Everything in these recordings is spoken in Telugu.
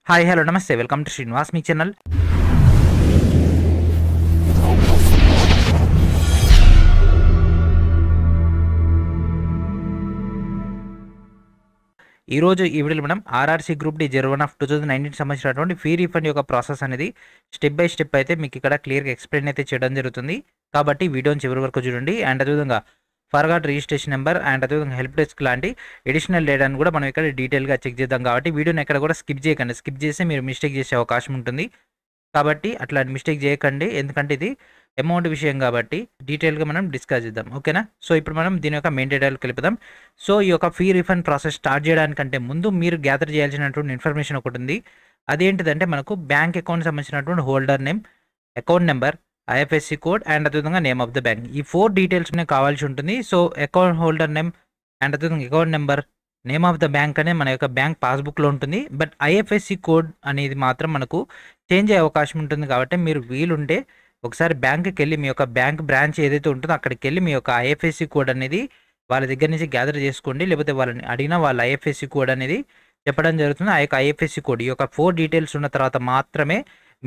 హాయ్ హలో నమస్తే వెల్కమ్ టు శ్రీనివాస్మెక్ ఛానల్. ఈరోజు ఈ వీడియోలో మనం ఆర్ఆర్సీ గ్రూప్ డి 01 ఆఫ్ 2019 సంబంధించినటువంటి ఫీ రీఫండ్ యొక్క ప్రాసెస్ అనేది స్టెప్ బై స్టెప్ అయితే మీకు ఇక్కడ క్లియర్గా ఎక్స్ప్లెయిన్ అయితే చేయడం జరుగుతుంది. కాబట్టి వీడియోని చివరి వరకు చూడండి. అండ్ అదేవిధంగా ఫర్గాట్ రిజిస్ట్రేషన్ నెంబర్ అండ్ అదేవిధంగా హెల్ప్ డెస్క్ లాంటి ఎడిషనల్ డేటాను కూడా మనం ఇక్కడ డీటెయిల్గా చెక్ చేద్దాం. కాబట్టి వీడియోని ఎక్కడ కూడా స్కిప్ చేయకండి. స్కిప్ చేస్తే మీరు మిస్టేక్ చేసే అవకాశం ఉంటుంది. కాబట్టి అట్లాంటి మిస్టేక్ చేయకండి, ఎందుకంటే ఇది అమౌంట్ విషయం కాబట్టి డీటెయిల్గా మనం డిస్కస్ చేద్దాం. ఓకేనా? సో ఇప్పుడు మనం దీని యొక్క మెయిన్ డీటెయిల్ కలుపుదాం. సో ఈ యొక్క ఫీ రిఫండ్ ప్రాసెస్ స్టార్ట్ చేయడానికంటే ముందు మీరు గ్యాదర్ చేయాల్సినటువంటి ఇన్ఫర్మేషన్ ఒకటి ఉంది. అదేంటిదంటే మనకు బ్యాంక్ అకౌంట్ సంబంధించినటువంటి holder name, account number, IFSC code and అదేవిధంగా నేమ్ ఆఫ్ ద బ్యాంక్. ఈ 4 డీటెయిల్స్ కావాల్సి ఉంటుంది. So account holder name and అదేవిధంగా account number, name of the bank అనే మన యొక్క బ్యాంక్ పాస్బుక్లో ఉంటుంది. బట్ ఐఎఫ్ఎస్సి కోడ్ అనేది మాత్రం మనకు చేంజ్ అయ్యే అవకాశం ఉంటుంది. కాబట్టి మీరు వీలుంటే ఒకసారి బ్యాంక్కి వెళ్ళి మీ యొక్క బ్యాంక్ బ్రాంచ్ ఏదైతే ఉంటుందో అక్కడికి వెళ్ళి మీ యొక్క ఐఎఫ్ఎస్సి కోడ్ అనేది వాళ్ళ దగ్గర నుంచి గ్యాదర్ చేసుకోండి. లేకపోతే వాళ్ళని అడిగినా వాళ్ళ ఐఎఫ్ఎస్సి కోడ్ అనేది చెప్పడం జరుగుతుంది. ఆ యొక్క ఐఎఫ్ఎస్సి కోడ్ ఈ యొక్క 4 డీటెయిల్స్ ఉన్న తర్వాత మాత్రమే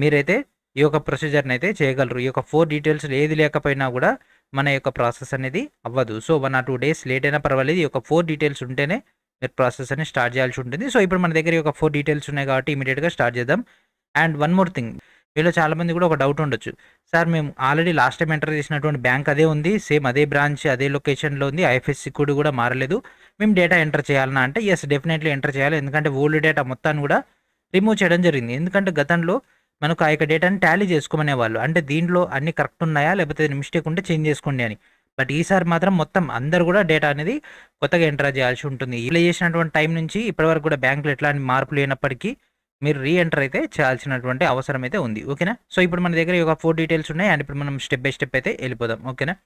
మీరైతే ఈ యొక్క ప్రొసీజర్ని అయితే చేయగలరు. ఈ యొక్క 4 డీటెయిల్స్ ఏది లేకపోయినా కూడా మన యొక్క ప్రాసెస్ అనేది అవ్వదు. సో 1 or 2 days లేట్ అయినా పర్వాలేదు. ఈ యొక్క 4 డీటెయిల్స్ ఉంటేనే మీరు ప్రాసెస్ అనేది స్టార్ట్ చేయాల్సి ఉంటుంది. సో ఇప్పుడు మన దగ్గర ఈ యొక్క 4 డీటెయిల్స్ ఉన్నాయి కాబట్టి ఇమీడియట్గా స్టార్ట్ చేద్దాం. అండ్ వన్ మోర్ థింగ్, వీళ్ళు చాలామంది కూడా ఒక డౌట్ ఉండొచ్చు. సార్ మేము ఆల్రెడీ లాస్ట్ టైం ఎంటర్ చేసినటువంటి బ్యాంక్ అదే ఉంది, సేమ్ అదే బ్రాంచ్ అదే లొకేషన్లో ఉంది, ఐఎఫ్ఎస్సి కోడ్ కూడా మారలేదు, మేము డేటా ఎంటర్ చేయాలన్నా అంటే ఎస్ డెఫినెట్లీ ఎంటర్ చేయాలి. ఎందుకంటే ఓల్డ్ డేటా మొత్తాన్ని కూడా రిమూవ్ చేయడం జరిగింది. ఎందుకంటే గతంలో మనకు ఆ యొక్క డేటాని టాలీ చేసుకోమనేవాళ్ళు, అంటే దీంట్లో అన్ని కరెక్ట్ ఉన్నాయా లేకపోతే మిస్టేక్ ఉంటే చేంజ్ చేసుకోండి అని. బట్ ఈసారి మాత్రం మొత్తం అందరు కూడా డేటా అనేది కొత్తగా ఎంటర్ చేయాల్సి ఉంటుంది. ఇలా చేసినటువంటి టైం నుంచి ఇప్పటివరకు కూడా బ్యాంకులో ఎట్లాంటి మార్పులు లేనప్పటికీ మీరు రీఎంటర్ అయితే చేయాల్సినటువంటి అవసరం అయితే ఉంది. ఓకేనా? సో ఇప్పుడు మన దగ్గర ఒక 4 డీటెయిల్స్ ఉన్నాయి. అండ్ ఇప్పుడు మనం స్టెప్ బై స్టెప్ అయితే వెళ్ళిపోదాం. ఓకేనా?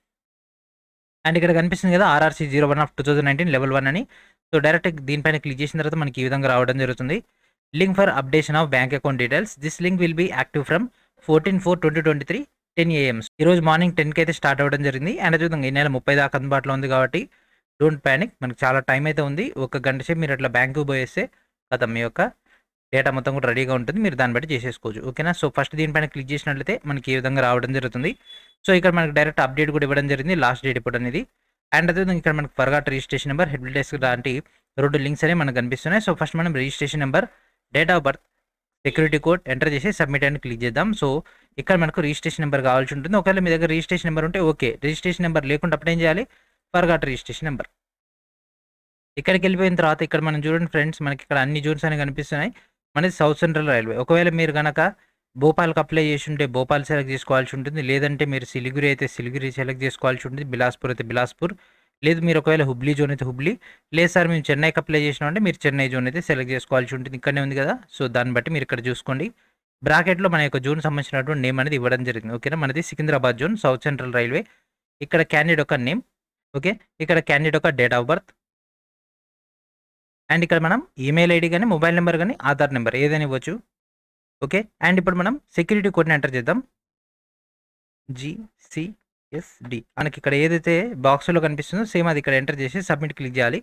అండ్ ఇక్కడ కనిపిస్తుంది కదా RRC 01 ఆఫ్ 2019 లెవెల్ 1 అని. సో డైరెక్ట్ దీనిపైన క్లిక్ చేసిన తర్వాత మనకి ఈ విధంగా రావడం జరుగుతుంది. Link for updation of bank account details. This link will be active from 14/4/2023 10 AM. ఈరోజు మార్నింగ్ 10కి అయితే స్టార్ట్ అవ్వడం జరిగింది. అండ్ అదేవిధంగా ఈ నెల 30 దాకా అందుబాటులో ఉంది కాబట్టి డోంట్ ప్యానిక్, మనకు చాలా టైం అయితే ఉంది. ఒక గంట సేపు మీరు అట్లా బ్యాంకుకి పోయేస్తే కదా మీ యొక్క డేటా మొత్తం కూడా రెడీగా ఉంటుంది. మీరు దాన్ని బట్టి చేసేసుకోవచ్చు. ఓకేనా? సో ఫస్ట్ దీనిపైన క్లిక్ చేసినట్లయితే మనకి ఈ విధంగా రావడం జరుగుతుంది. సో ఇక్కడ మనకి డైరెక్ట్ అప్డేట్ కూడా ఇవ్వడం జరిగింది, లాస్ట్ డేట్ ఇప్పుడు అనేది. అండ్ అదేవిధంగా ఇక్కడ మనకి forgot registration number, help desk లాంటి 2 లింక్స్ అనేవి మనకు కనిపిస్తున్నాయి. సో ఫస్ట్ మనం registration number, date of birth, security code enter చేసి సబ్మిట్ అని క్లిక్ చేద్దాం. సో ఇక్కడ మనకు రిజిస్ట్రేషన్ నెంబర్ కావాల్సి ఉంటుంది. ఒకవేళ మీ దగ్గర రిజిస్ట్రేషన్ నెంబర్ ఉంటే ఓకే, రిజిస్ట్రేషన్ నెంబర్ లేకుండా అప్పుడు ఏం చేయాలి? Forgot registration number. ఇక్కడికి వెళ్ళిపోయిన తర్వాత ఇక్కడ మనం చూడండి ఫ్రెండ్స్, మనకి ఇక్కడ అన్ని జోన్స్ అనేవి కనిపిస్తున్నాయి. మనది సౌత్ సెంట్రల్ రైల్వే. ఒకవేళ మీరు కనుక భోపాల్కి అప్లై చేసి ఉంటే భోపాల్ సెలెక్ట్ చేసుకోవాల్సి ఉంటుంది. లేదంటే మీరు సిలిగురి అయితే సిలిగురి సెలెక్ట్ చేసుకోవాల్సి ఉంటుంది. బిలాస్పూర్ అయితే బిలాస్పూర్, లేదు మీరు ఒకవేళ హుబ్లీ జోన్ అయితే హుబ్లీ, లేదు సార్ మేము చెన్నైకి అప్లై చేసినామంటే మీరు చెన్నై జోన్ అయితే సెలెక్ట్ చేసుకోవాల్సి ఉంటుంది. ఇక్కడనే ఉంది కదా, సో దాన్ని బట్టి మీరు ఇక్కడ చూసుకోండి. బ్రాకెట్లో మన యొక్క జోన్ సంబంధించినటువంటి నేమ్ అనేది ఇవ్వడం జరిగింది. ఓకేనా? మనది Secunderabad zone, south central railway. ఇక్కడ క్యాండిడేట్ ఒక నేమ్, ఓకే, ఇక్కడ క్యాండిడేట్ ఒక డేట్ ఆఫ్ బర్త్. అండ్ ఇక్కడ మనం ఈమెయిల్ ఐడి కానీ మొబైల్ నెంబర్ కానీ ఆధార్ నెంబర్ ఏదైనా ఇవ్వచ్చు. ఓకే? అండ్ ఇప్పుడు మనం సెక్యూరిటీ కోడ్ని ఎంటర్ చేద్దాం. GCSD మనకి ఇక్కడ ఏదైతే బాక్స్లో కనిపిస్తుందో సేమ్ అది ఇక్కడ ఎంటర్ చేసి సబ్మిట్ క్లిక్ చేయాలి.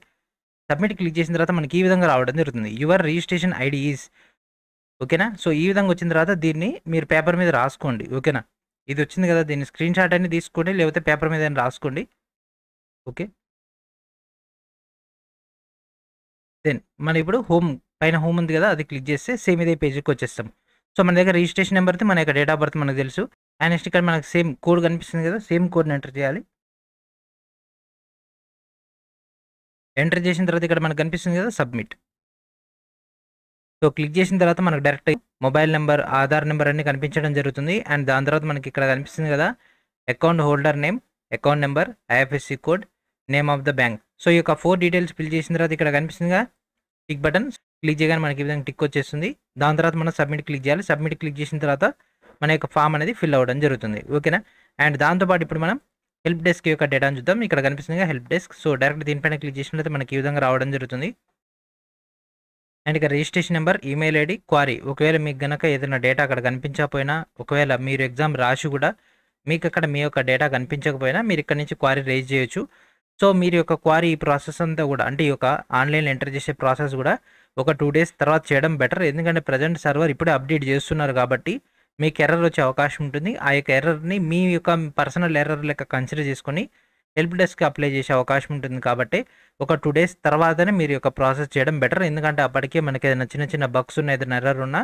సబ్మిట్ క్లిక్ చేసిన తర్వాత మనకి ఈ విధంగా రావడం జరుగుతుంది. Your registration ID is. ఓకేనా? సో ఈ విధంగా వచ్చిన తర్వాత దీన్ని మీరు పేపర్ మీద రాసుకోండి. ఓకేనా? ఇది వచ్చింది కదా, దీన్ని స్క్రీన్ షాట్ అని తీసుకోండి, లేకపోతే పేపర్ మీద రాసుకోండి. ఓకే? దెన్ మనం ఇప్పుడు పైన హోమ్ ఉంది కదా, అది క్లిక్ చేస్తే సేమ్ ఇదే పేజ్కి వచ్చేస్తాం. సో మన దగ్గర రిజిస్ట్రేషన్ నెంబర్ది మన యొక్క డేట్ ఆఫ్ బర్త్ మనకు తెలుసు. అండ్ నెక్స్ట్ ఇక్కడ మనకు సేమ్ కోడ్ కనిపిస్తుంది కదా, సేమ్ కోడ్ని ఎంటర్ చేయాలి. ఎంటర్ చేసిన తర్వాత ఇక్కడ మనకు కనిపిస్తుంది కదా సబ్మిట్. సో క్లిక్ చేసిన తర్వాత మనకు direct mobile number, Aadhaar number అన్ని కనిపించడం జరుగుతుంది. అండ్ దాని తర్వాత మనకి ఇక్కడ కనిపిస్తుంది కదా account holder name, account number, IFSC code, name of the bank. So ఈ యొక్క 4 డీటెయిల్స్ ఫిల్ చేసిన తర్వాత ఇక్కడ కనిపిస్తుంది కదా టిక్ బటన్, క్లిక్ చేయగానే మనకి ఈ విధంగా టిక్ వచ్చేస్తుంది. దాని తర్వాత మనం సబ్మిట్ క్లిక్ చేయాలి. సబ్మిట్ క్లిక్ చేసిన తర్వాత మన యొక్క ఫామ్ అనేది ఫిల్ అవ్వడం జరుగుతుంది. ఓకేనా? అండ్ దాంతోపాటు ఇప్పుడు మనం హెల్ప్ డెస్క్ యొక్క డేటాను చూద్దాం. ఇక్కడ కనిపిస్తుంది హెల్ప్ డెస్క్. సో డైరెక్ట్ దీనిపైన క్లిక్ చేసినట్లయితే మనకి ఈ విధంగా రావడం జరుగుతుంది. అండ్ ఇక్కడ registration number, email ID, quarry. ఒకవేళ మీకు కనుక ఏదైనా డేటా అక్కడ కనిపించకపోయినా, ఒకవేళ మీరు ఎగ్జామ్ రాసి కూడా మీకు అక్కడ మీ యొక్క డేటా కనిపించకపోయినా మీరు ఇక్కడ నుంచి క్వారీ రైజ్ చేయొచ్చు. సో మీరు యొక్క క్వారీ ఈ ప్రాసెస్ అంతా కూడా, అంటే ఈ యొక్క ఆన్లైన్లో ఎంటర్ చేసే ప్రాసెస్ కూడా ఒక 2 డేస్ తర్వాత చేయడం బెటర్. ఎందుకంటే ప్రజెంట్ సర్వర్ ఇప్పుడే అప్డేట్ చేస్తున్నారు కాబట్టి మీకు ఎర్రర్ వచ్చే అవకాశం ఉంటుంది. ఆ యొక్క ఎర్రర్‌ని మీ యొక్క పర్సనల్ ఎర్రర్ లెక్క కన్సిడర్ చేసుకొని హెల్ప్ డెస్క్‌కి అప్లై చేసే అవకాశం ఉంటుంది కాబట్టి ఒక 2 డేస్ తర్వాతనే మీరు యొక్క ప్రాసెస్ చేయడం బెటర్. ఎందుకంటే అప్పటికే మనకి ఏదైనా చిన్న చిన్న బగ్స్ ఉన్న ఏదైనా ఎర్రర్ ఉన్నా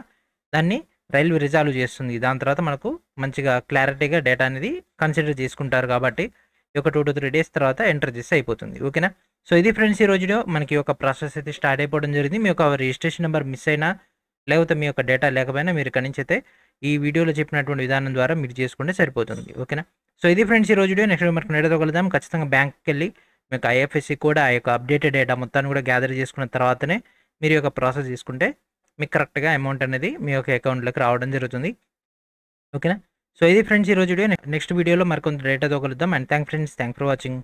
దాన్ని రైల్వే రిజాల్వ్ చేస్తుంది. దాని తర్వాత మనకు మంచిగా క్లారిటీగా డేటా అనేది కన్సిడర్ చేసుకుంటారు కాబట్టి ఈ యొక్క 2-3 డేస్ తర్వాత ఎంటర్ చేస్తే అయిపోతుంది. ఓకేనా? సో ఇది ఫ్రెండ్స్ ఈ రోజులో మనకి ఒక ప్రాసెస్ అయితే స్టార్ట్ అయిపోవడం జరిగింది. మీ యొక్క రిజిస్ట్రేషన్ నెంబర్ మిస్ అయినా లేకపోతే మీ యొక్క డేటా లేకపోయినా మీరు ఇక్కడి నుంచి అయితే ఈ వీడియోలో చెప్పినటువంటి విధానం ద్వారా మీరు చేసుకుంటే సరిపోతుంది. ఓకేనా? సో ఇది ఫ్రెండ్స్ ఈ రోజు వీడియో. నెక్స్ట్ మనకు డేటాతో కలుద్దాం. ఖచ్చితంగా బ్యాంక్కి వెళ్ళి మీకు ఐఎఫ్ఎస్సి కూడా ఆ యొక్క అప్డేటెడ్ డేటా మొత్తాన్ని కూడా గ్యాదర్ చేసుకున్న తర్వాతనే మీరు యొక్క ప్రాసెస్ తీసుకుంటే మీకు కరెక్ట్గా అమౌంట్ అనేది మీ యొక్క అకౌంట్లోకి రావడం జరుగుతుంది. ఓకేనా? సో ఇది ఫ్రెండ్స్ ఈ రోజు వీడియో. నెక్స్ట్ వీడియోలో మరికొంత డేటాతో కలుద్దాం. And thank for watching.